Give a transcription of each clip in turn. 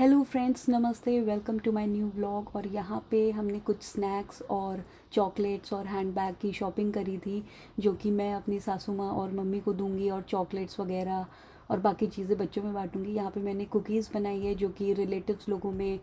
Hello friends, नमस्ते। Welcome to my new vlog. और यहाँ पे हमने कुछ स्नैक्स और चॉकलेट्स और हैंडबैग की शॉपिंग करी थी, जो कि मैं अपनी सासू माँ और मम्मी को दूंगी, और चॉकलेट्स वगैरह और बाकी चीज़ें बच्चों में बांटूंगी। यहाँ पे मैंने कुकीज़ बनाई है जो कि रिलेटिव्स लोगों में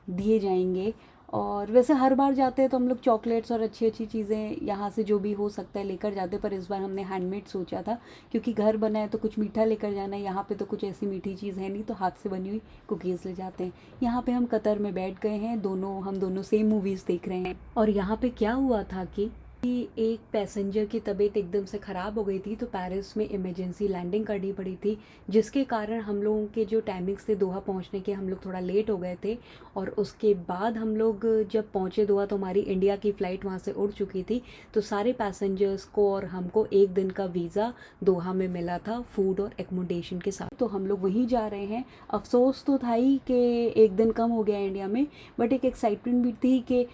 दिए जाएंगे। और वैसे हर बार जाते हैं तो हम लोग चॉकलेट्स और अच्छी अच्छी चीज़ें यहाँ से जो भी हो सकता है लेकर जाते हैं, पर इस बार हमने हैंडमेड सोचा था क्योंकि घर बना है तो कुछ मीठा लेकर जाना है। यहाँ पे तो कुछ ऐसी मीठी चीज़ है नहीं, तो हाथ से बनी हुई कुकीज़ ले जाते हैं। यहाँ पे हम कतर में बैठ गए हैं, हम दोनों सेम मूवीज़ देख रहे हैं। और यहाँ पे क्या हुआ था कि एक पैसेंजर की तबीयत एकदम से ख़राब हो गई थी, तो पेरिस में इमरजेंसी लैंडिंग करनी पड़ी थी, जिसके कारण हम लोगों के जो टाइमिंग्स थे दोहा पहुंचने के, हम लोग थोड़ा लेट हो गए थे। और उसके बाद हम लोग जब पहुंचे दोहा तो हमारी इंडिया की फ़्लाइट वहां से उड़ चुकी थी। तो सारे पैसेंजर्स को और हमको एक दिन का वीज़ा दोहा में मिला था, फूड और एकोमोडेशन के साथ। तो हम लोग वहीं जा रहे हैं। अफसोस तो था ही कि एक दिन कम हो गया इंडिया में, बट एक एक्साइटमेंट भी थी कि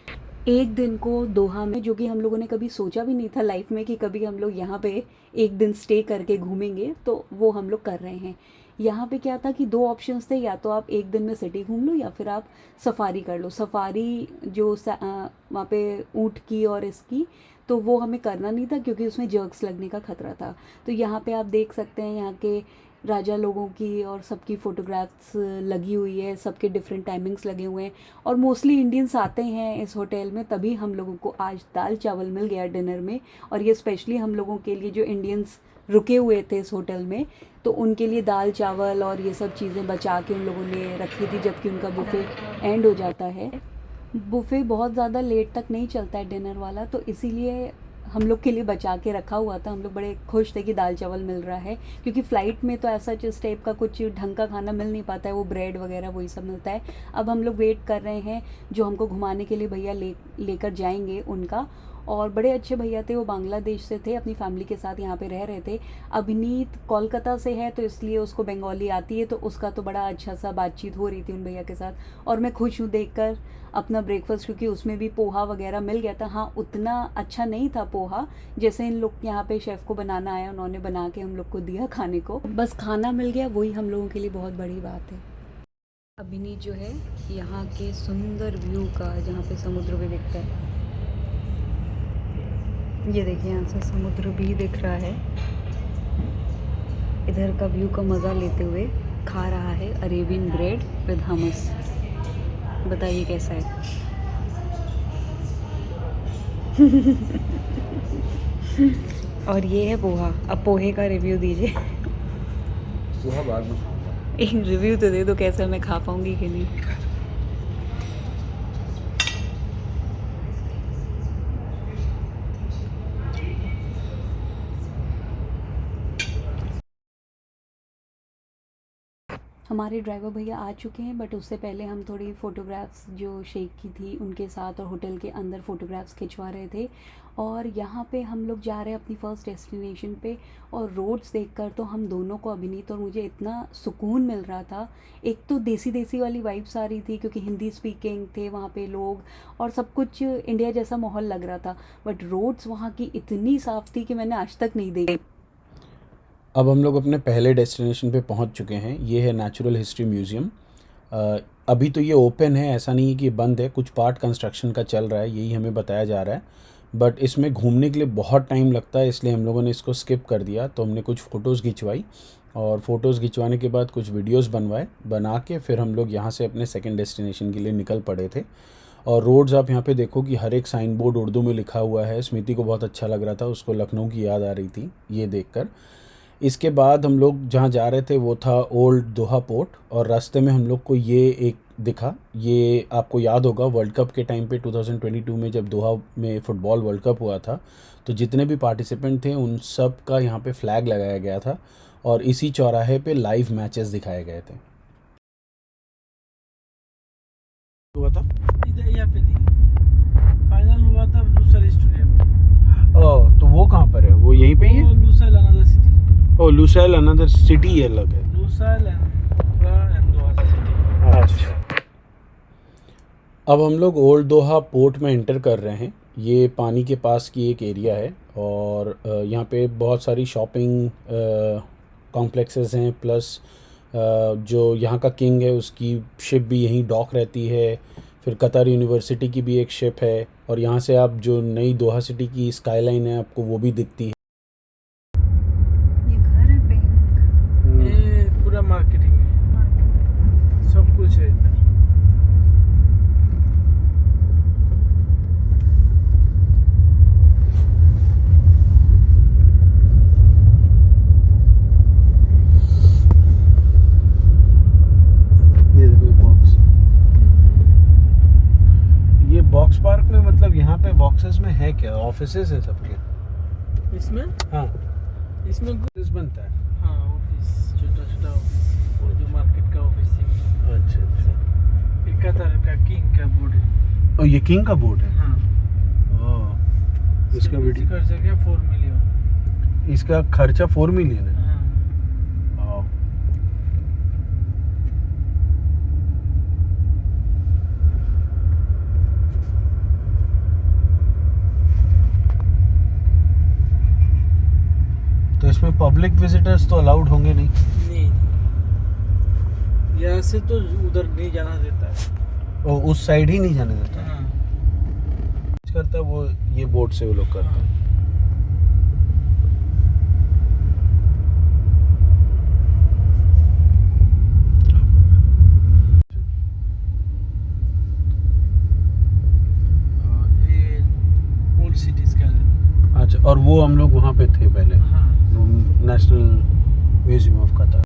एक दिन को दोहा में, जो कि हम लोगों ने कभी सोचा भी नहीं था लाइफ में कि कभी हम लोग यहाँ पे एक दिन स्टे करके घूमेंगे, तो वो हम लोग कर रहे हैं। यहाँ पे क्या था कि दो ऑप्शंस थे, या तो आप एक दिन में सिटी घूम लो या फिर आप सफारी कर लो। सफारी जो वहाँ पे ऊँट की और इसकी, तो वो हमें करना नहीं था क्योंकि उसमें जर्क्स लगने का खतरा था। तो यहाँ पे आप देख सकते हैं यहाँ के राजा लोगों की और सबकी फ़ोटोग्राफ्स लगी हुई है, सबके डिफरेंट टाइमिंग्स लगे हुए हैं। और मोस्टली इंडियंस आते हैं इस होटल में, तभी हम लोगों को आज दाल चावल मिल गया डिनर में। और ये स्पेशली हम लोगों के लिए, जो इंडियंस रुके हुए थे इस होटल में, तो उनके लिए दाल चावल और ये सब चीज़ें बचा के उन लोगों ने रखी थी, जबकि उनका बुफ़े एंड हो जाता है। बुफ़े बहुत ज़्यादा लेट तक नहीं चलता है डिनर वाला, तो इसीलिए हम लोग के लिए बचा के रखा हुआ था। हम लोग बड़े खुश थे कि दाल चावल मिल रहा है, क्योंकि फ़्लाइट में तो ऐसा जिस टाइप का कुछ ढंग का खाना मिल नहीं पाता है, वो ब्रेड वगैरह वही सब मिलता है। अब हम लोग वेट कर रहे हैं जो हमको घुमाने के लिए भैया लेकर जाएंगे उनका। और बड़े अच्छे भैया थे, वो बांग्लादेश से थे, अपनी फैमिली के साथ यहाँ पे रह रहे थे। अभिनीत कोलकाता से है, तो इसलिए उसको बंगाली आती है, तो उसका तो बड़ा अच्छा सा बातचीत हो रही थी उन भैया के साथ। और मैं खुश हूँ देखकर अपना ब्रेकफास्ट, क्योंकि उसमें भी पोहा वगैरह मिल गया था। हाँ, उतना अच्छा नहीं था पोहा जैसे इन लोग यहाँ पे शेफ़ को बनाना आया, उन्होंने बना के हम लोग को दिया खाने को। बस खाना मिल गया, वही हम लोगों के लिए बहुत बड़ी बात है। अभिनीत जो है यहाँ के सुंदर व्यू का, जहाँ पे समुद्र भी दिखता है, ये देखिए यहाँ से समुद्र भी दिख रहा है। इधर का व्यू का मज़ा लेते हुए खा रहा है अरेबियन ब्रेड विद हमस। बताइए कैसा है। और ये है पोहा। अब पोहे का रिव्यू दीजिए। पोहा बाद में खाऊंगा। एक रिव्यू तो दे दो, कैसा मैं खा पाऊंगी कि नहीं। हमारे ड्राइवर भैया आ चुके हैं, बट उससे पहले हम थोड़ी फ़ोटोग्राफ्स जो शेख की थी उनके साथ और होटल के अंदर फ़ोटोग्राफ्स खिंचवा रहे थे। और यहाँ पे हम लोग जा रहे हैं अपनी फ़र्स्ट डेस्टिनेशन पे। और रोड्स देखकर तो हम दोनों को, अभिनीत और मुझे, इतना सुकून मिल रहा था। एक तो देसी देसी वाली वाइब्स आ रही थी क्योंकि हिंदी स्पीकिंग थे वहाँ पे लोग, और सब कुछ इंडिया जैसा माहौल लग रहा था। बट रोड्स वहाँ की इतनी साफ़ थी कि मैंने आज तक नहीं देखी। अब हम लोग अपने पहले डेस्टिनेशन पे पहुंच चुके हैं। ये है नेचुरल हिस्ट्री म्यूज़ियम। अभी तो ये ओपन है, ऐसा नहीं है कि बंद है, कुछ पार्ट कंस्ट्रक्शन का चल रहा है, यही हमें बताया जा रहा है। बट इसमें घूमने के लिए बहुत टाइम लगता है, इसलिए हम लोगों ने इसको स्किप कर दिया। तो हमने कुछ फ़ोटोज़ खिंचवाई, और फ़ोटोज़ खिंचवाने के बाद कुछ वीडियोज़ बना के फिर हम लोग यहाँ से अपने सेकेंड डेस्टिनेशन के लिए निकल पड़े थे। और रोड्स आप यहाँ पे देखो कि हर एक साइन बोर्ड उर्दू में लिखा हुआ है। स्मृति को बहुत अच्छा लग रहा था, उसको लखनऊ की याद आ रही थी ये देखकर। इसके बाद हम लोग जहाँ जा रहे थे वो था ओल्ड दोहा पोर्ट, और रास्ते में हम लोग को ये एक दिखा। ये आपको याद होगा वर्ल्ड कप के टाइम पे 2022 में जब दोहा में फ़ुटबॉल वर्ल्ड कप हुआ था, तो जितने भी पार्टिसिपेंट थे उन सब का यहाँ पे फ्लैग लगाया गया था, और इसी चौराहे पे लाइव मैचेस दिखाए गए थे। हुआ था इधर यहाँ पे नहीं, फाइनल हुआ था लूसल स्टेडियम। तो वो कहाँ पर है? वो यहीं पे ही है? लूसल अनदर सिटी। ओ, लुसाइल अनदर सिटी अलग है। लूसल एंड दोहा सिटी। अच्छा। अब हम लोग ओल्ड दोहा पोर्ट में एंटर कर रहे हैं। ये पानी के पास की एक एरिया है, और यहाँ पे बहुत सारी शॉपिंग कॉम्प्लेक्सेस हैं, प्लस जो यहाँ का किंग है उसकी शिप भी यहीं डॉक रहती है। फिर कतर यूनिवर्सिटी की भी एक शिप है, और यहाँ से आप जो नई दोहा सिटी की स्काईलाइन है आपको वो भी दिखती है। ये घर है पिंक। ये पूरा मार्केटिंग है, सब कुछ है इधर। ये देखो बॉक्स, ये बॉक्स पार्क में मतलब यहाँ पे बॉक्सेस में है क्या, ऑफिसेस है सबके? इसमें हाँ, इसमें ऑफिस बनता है। हाँ ऑफिस, छोटा छोटा ऑफिस, वो जो मार्केट का ऑफिस है। अच्छा अच्छा। ये कतर का किंग का बोर्ड है। और ये किंग का बोर्ड है। हाँ, इसका वीडियो खर्चा क्या 4 मिलियन। इसका खर्चा 4 मिलियन है। हाँ, वाह। तो इसमें पब्लिक विजिटर्स तो अलाउड होंगे नहीं? नहीं यहाँ से तो उधर नहीं जाना देता है। और उस साइड ही नहीं जाने देता? हाँ, करता है वो, ये बोट से वो लोग करते हैं। ये ओल्ड सिटीज का है। अच्छा, और वो हम लोग वहाँ पे थे पहले, हाँ, नेशनल म्यूजियम ऑफ कतर।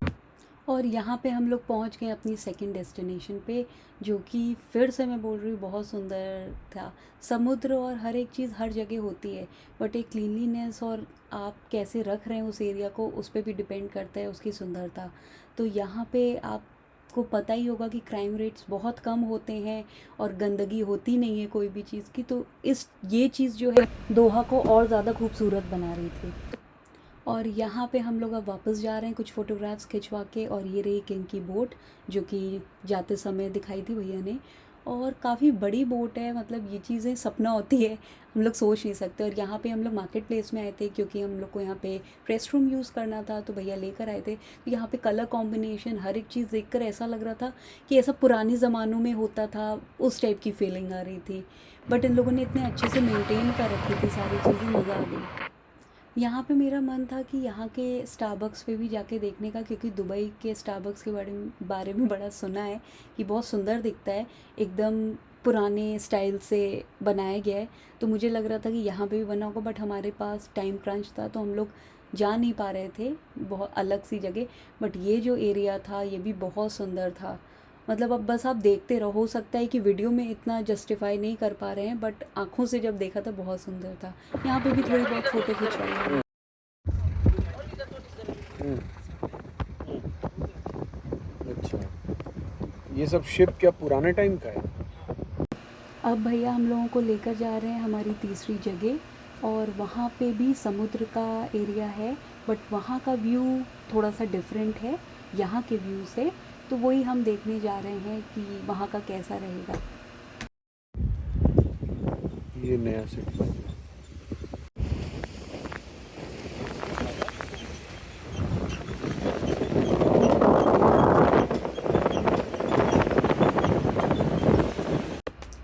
और यहाँ पे हम लोग पहुँच गए अपनी सेकंड डेस्टिनेशन पे, जो कि फिर से मैं बोल रही हूँ बहुत सुंदर था। समुद्र और हर एक चीज़ हर जगह होती है, बट एक क्लीनलीनेस और आप कैसे रख रहे हैं उस एरिया को, उस पर भी डिपेंड करता है उसकी सुंदरता। तो यहाँ पे आपको पता ही होगा कि क्राइम रेट्स बहुत कम होते हैं और गंदगी होती नहीं है कोई भी चीज़ की। तो ये चीज़ जो है दोहा को और ज़्यादा खूबसूरत बना रही थी। और यहाँ पे हम लोग अब वापस जा रहे हैं कुछ फ़ोटोग्राफ्स खिंचवा के, और ये रही किंग की बोट जो कि जाते समय दिखाई थी भैया ने। और काफ़ी बड़ी बोट है, मतलब ये चीज़ें सपना होती है, हम लोग सोच नहीं सकते। और यहाँ पे हम लोग मार्केट प्लेस में आए थे क्योंकि हम लोग को यहाँ पे रेस्ट रूम यूज़ करना था, तो भैया लेकर आए थे। तो यहाँ पे कलर कॉम्बिनेशन हर एक चीज़ देखकर ऐसा लग रहा था कि ऐसा पुराने ज़मानों में होता था, उस टाइप की फीलिंग आ रही थी। बट इन लोगों ने इतने अच्छे से मेंटेन कर रखी थी सारी चीज़ें, मज़ा आ गई। यहाँ पे मेरा मन था कि यहाँ के स्टारबक्स पे भी जाके देखने का, क्योंकि दुबई के स्टारबक्स के बारे में बड़ा सुना है कि बहुत सुंदर दिखता है, एकदम पुराने स्टाइल से बनाया गया है। तो मुझे लग रहा था कि यहाँ पे भी बना होगा, बट हमारे पास टाइम क्रंच था तो हम लोग जा नहीं पा रहे थे बहुत अलग सी जगह। बट ये जो एरिया था ये भी बहुत सुंदर था, मतलब अब बस आप देखते रहो। हो सकता है कि वीडियो में इतना जस्टिफाई नहीं कर पा रहे हैं, बट आँखों से जब देखा था बहुत सुंदर था। यहाँ पे भी थोड़ी बहुत फ़ोटो खिंचवाई है। अच्छा, ये सब शिप क्या पुराने टाइम का है? अब भैया हम लोगों को लेकर जा रहे हैं हमारी तीसरी जगह, और वहाँ पे भी समुद्र का एरिया है, बट वहाँ का व्यू थोड़ा सा डिफरेंट है यहाँ के व्यू से। तो वही हम देखने जा रहे हैं कि वहाँ का कैसा रहेगा। ये नया सिटी।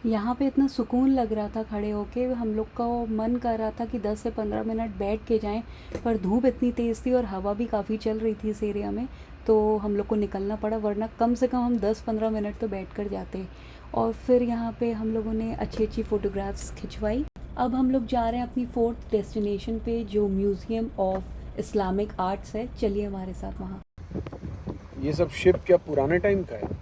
यहाँ पे इतना सुकून लग रहा था खड़े होके, हम लोग का मन कर रहा था कि 10 से 15 मिनट बैठ के जाएं, पर धूप इतनी तेज़ थी और हवा भी काफ़ी चल रही थी इस एरिया में, तो हम लोग को निकलना पड़ा, वरना कम से कम हम 10-15 मिनट तो बैठ कर जाते। और फिर यहाँ पे हम लोगों ने अच्छी अच्छी फ़ोटोग्राफ्स खिंचवाई। अब हम लोग जा रहे हैं अपनी 4th डेस्टिनेशन पे, जो म्यूज़ियम ऑफ इस्लामिक आर्ट्स है। चलिए हमारे साथ वहाँ। ये सब शिप क्या पुराने टाइम का है?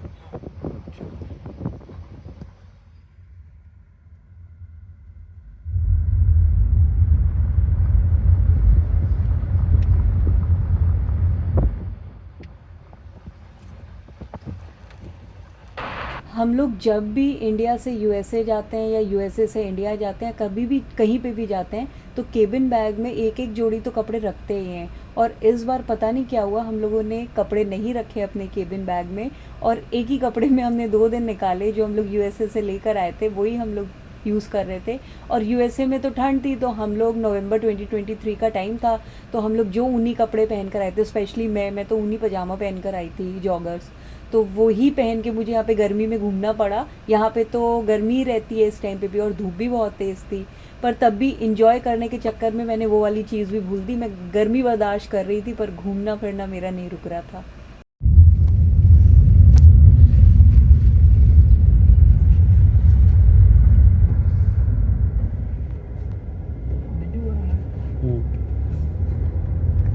हम लोग जब भी इंडिया से यूएसए जाते हैं या यूएसए से इंडिया जाते हैं, कभी भी कहीं पे भी जाते हैं, तो केबिन बैग में एक एक जोड़ी तो कपड़े रखते ही हैं। और इस बार पता नहीं क्या हुआ, हम लोगों ने कपड़े नहीं रखे अपने केबिन बैग में, और एक ही कपड़े में हमने 2 दिन निकाले, जो हम लोग यूएसए से लेकर आए थे वही हम लोग यूज़ कर रहे थे। और यूएसए में तो ठंड थी, तो हम लोग नवंबर 2023 का टाइम था, तो हम लोग जो ऊनी कपड़े पहन कर आए थे, स्पेशली मैं तो ऊनी पजामा पहन कर आई थी, जॉगर्स। तो वो ही पहन के मुझे यहाँ पे गर्मी में घूमना पड़ा। यहाँ पे तो गर्मी ही रहती है इस टाइम पे भी, और धूप भी बहुत तेज़ थी, पर तब भी इंजॉय करने के चक्कर में मैंने वो वाली चीज़ भी भूल दी। मैं गर्मी बर्दाश्त कर रही थी, पर घूमना फिरना मेरा नहीं रुक रहा था।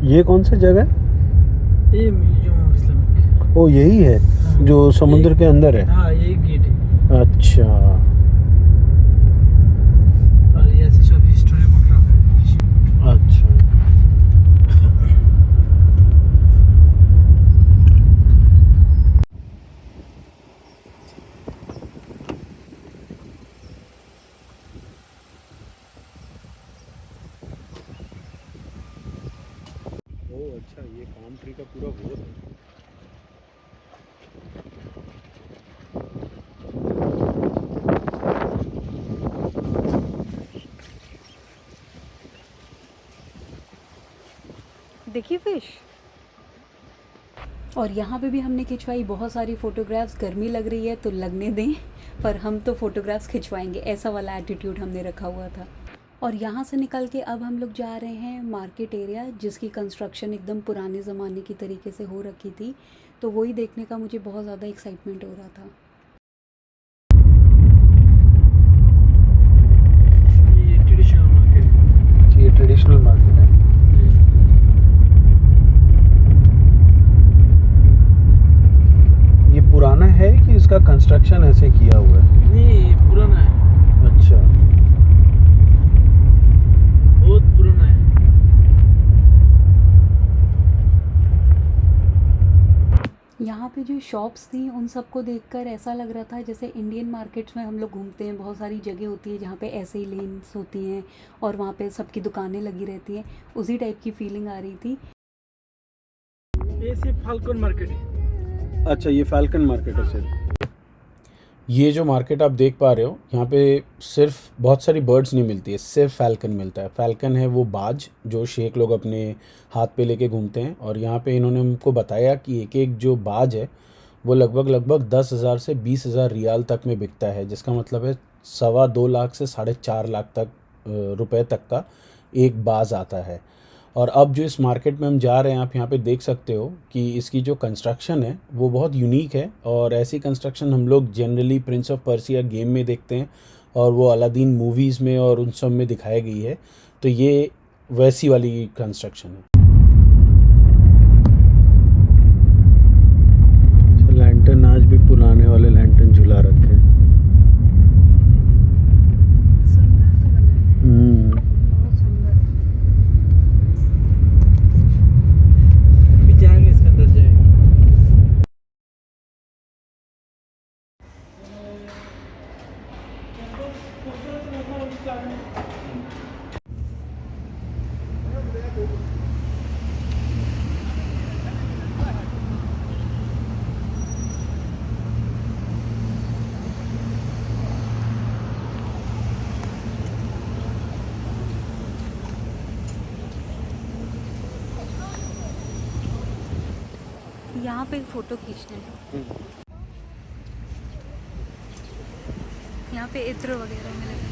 ये कौन सी जगह है? ये म्यूजियम ऑफ इस्लामिक। ओ यही है हाँ, जो समुद्र के अंदर है। हाँ ये गेट है। अच्छा, और ये ऐसे सब हिस्ट्री बोर्ड रखा है। अच्छा। ओ अच्छा, ये पाम ट्री का पूरा वो है। देखिए फिश। और यहाँ पे भी हमने खिंचवाई बहुत सारी फ़ोटोग्राफ्स। गर्मी लग रही है तो लगने दें, पर हम तो फ़ोटोग्राफ्स खिंचवाएंगे, ऐसा वाला एटीट्यूड हमने रखा हुआ था। और यहाँ से निकल के अब हम लोग जा रहे हैं मार्केट एरिया, जिसकी कंस्ट्रक्शन एकदम पुराने ज़माने की तरीके से हो रखी थी, तो वही देखने का मुझे बहुत ज़्यादा एक्साइटमेंट हो रहा था। ये ट्रेडिशनल मार्केट। ये ट्रेडिशनल मार्केट है। ये पुराना है कि इसका कंस्ट्रक्शन ऐसे किया हुआ है? नहीं ये पुराना है, अच्छा, बहुत पुराना है। यहाँ पे जो शॉप्स थी उन सबको देखकर ऐसा लग रहा था जैसे इंडियन मार्केट्स में हम लोग घूमते हैं, बहुत सारी जगह होती है जहाँ पे ऐसे ही लेन्स होती हैं और वहाँ पे सबकी दुकानें लगी रहती हैं, उसी टाइप की फीलिंग आ रही थी। ये सिर्फ फाल्कन मार्केट है। अच्छा ये फैल्कन मार्केट है सिर्फ। ये जो मार्केट आप देख पा रहे हो, यहाँ पे सिर्फ बहुत सारी बर्ड्स नहीं मिलती है, सिर्फ फैल्कन मिलता है। फैल्कन है वो बाज जो शेख लोग अपने हाथ पे लेके घूमते हैं, और यहाँ पे इन्होंने हमको बताया कि एक एक जो बाज है वो लगभग 10,000 से 20,000 रियाल तक में बिकता है, जिसका मतलब है 2.25 लाख से 4.5 लाख तक रुपए तक का एक बाज आता है। और अब जो इस मार्केट में हम जा रहे हैं, आप यहाँ पे देख सकते हो कि इसकी जो कंस्ट्रक्शन है वो बहुत यूनिक है, और ऐसी कंस्ट्रक्शन हम लोग generally Prince of Persia game में देखते हैं, और वो अलादीन मूवीज़ में और उन सब में दिखाई गई है। तो ये वैसी वाली कंस्ट्रक्शन है। लैंटर्न आज भी पुराने वाले लैंटर्न झुला रखे हैं। अभी जाएंगे इसके अंदर जाएंगे। यहाँ पे फ़ोटो खींचना है। यहाँ पे इत्र वगैरह मिलेगा।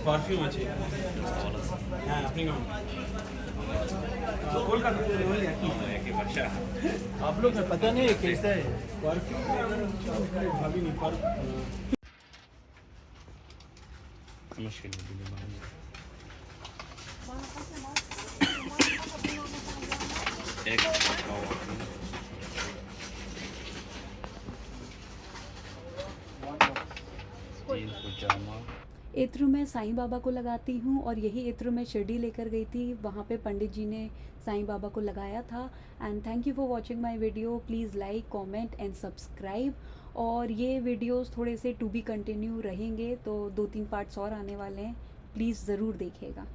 परफ्यूम আছে হ্যাঁ আপনি নাও कोलकाता आप लोग का पता नहीं है कैसा है। परफ्यूम भाभी नहीं पर मुश्किल इत्र मैं साईं बाबा को लगाती हूँ और यही इत्र मैं शिरडी लेकर गई थी, वहाँ पे पंडित जी ने साईं बाबा को लगाया था। And thank you for watching my video. Please like, comment and subscribe. और ये वीडियोज़ थोड़े से टू बी कंटिन्यू रहेंगे, तो 2-3 पार्ट्स और आने वाले हैं, प्लीज़ ज़रूर देखिएगा।